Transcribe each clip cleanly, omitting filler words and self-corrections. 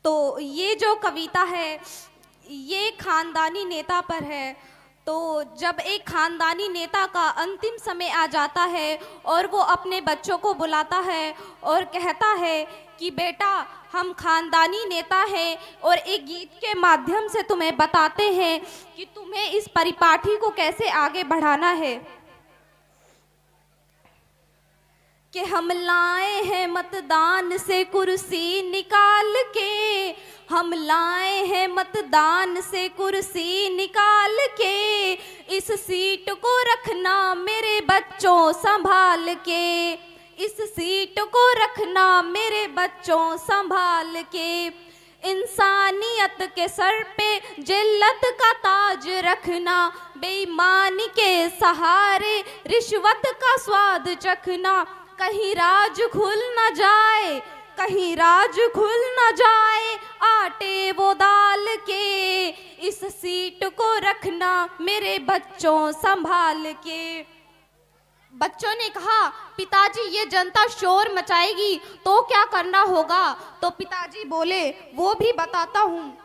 तो ये जो कविता है ये खानदानी नेता पर है। तो जब एक खानदानी नेता का अंतिम समय आ जाता है और वो अपने बच्चों को बुलाता है और कहता है कि बेटा हम खानदानी नेता हैं और एक गीत के माध्यम से तुम्हें बताते हैं कि तुम्हें इस परिपाठी को कैसे आगे बढ़ाना है। कि हम लाए हैं मतदान से कुर्सी निकाल के, हम लाए हैं मतदान से कुर्सी निकाल के, इस सीट को रखना मेरे बच्चों संभाल के, इस सीट को रखना मेरे बच्चों संभाल के। इंसानियत के सर पे जिल्लत का ताज रखना, बेईमानी के सहारे रिश्वत का स्वाद चखना, कहीं राज खुल न जाए, कहीं राज खुल न जाए आटे वो दाल के, इस सीट को रखना मेरे बच्चों संभाल के। बच्चों ने कहा पिताजी ये जनता शोर मचाएगी तो क्या करना होगा। तो पिताजी बोले वो भी बताता हूँ।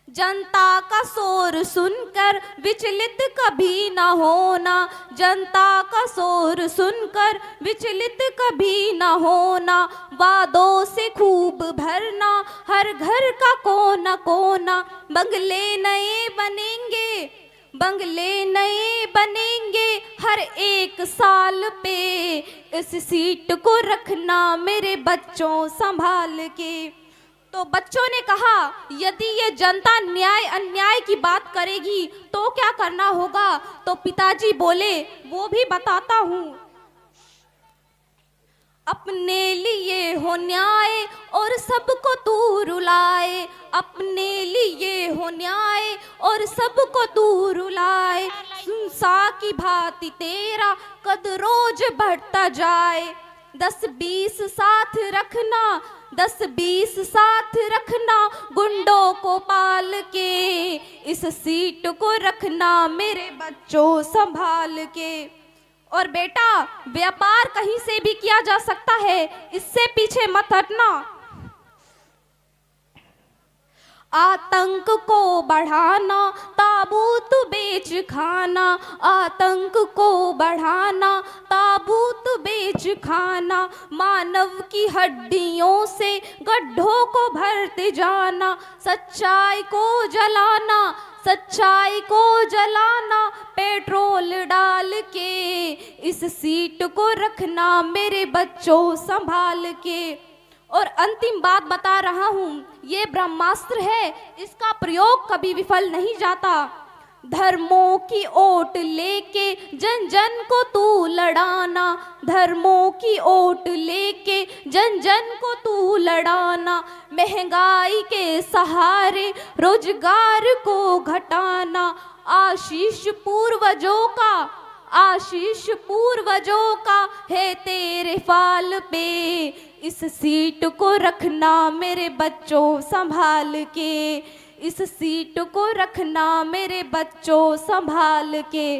जनता का शोर सुनकर विचलित कभी ना होना, जनता का शोर सुनकर विचलित कभी ना होना, वादों से खूब भरना हर घर का कोना कोना, बंगले नए बनेंगे, बंगले नए बनेंगे हर एक साल पे, इस सीट को रखना मेरे बच्चों संभाल के। तो बच्चों ने कहा यदि ये जनता न्याय अन्याय की बात करेगी तो क्या करना होगा। तो पिताजी बोले वो भी बताता हूँ। अपने लिए हो न्याय और सबको तू रुलाए, अपने लिए हो न्याय और सबको तू रुलाए, सुनसा की भांति तेरा कद रोज बढ़ता जाए, 10-20 साथ रखना, 10-20 साथ रखना गुंडों को पाल के, इस सीट को रखना मेरे बच्चों संभाल के। और बेटा व्यापार कहीं से भी किया जा सकता है, इससे पीछे मत हटना। आतंक को बढ़ाना ताबूत बेच खाना, आतंक को बढ़ाना ताबूत बेच खाना, मानव की हड्डियों से गड्ढों को भरते जाना, सच्चाई को जलाना, सच्चाई को जलाना पेट्रोल डाल के, इस सीट को रखना मेरे बच्चों संभाल के। और अंतिम बात बता रहा हूँ, ये ब्रह्मास्त्र है, इसका प्रयोग कभी विफल नहीं जाता। धर्मों की ओट लेके जन जन को तू लड़ाना, धर्मों की ओट लेके जन जन को तू लड़ाना, महंगाई के सहारे रोजगार को घटाना, आशीष पूर्वजों का, आशीष पूर्वजों का है तेरे फाल पे, इस सीट को रखना मेरे बच्चों संभाल के, इस सीट को रखना मेरे बच्चों संभाल के।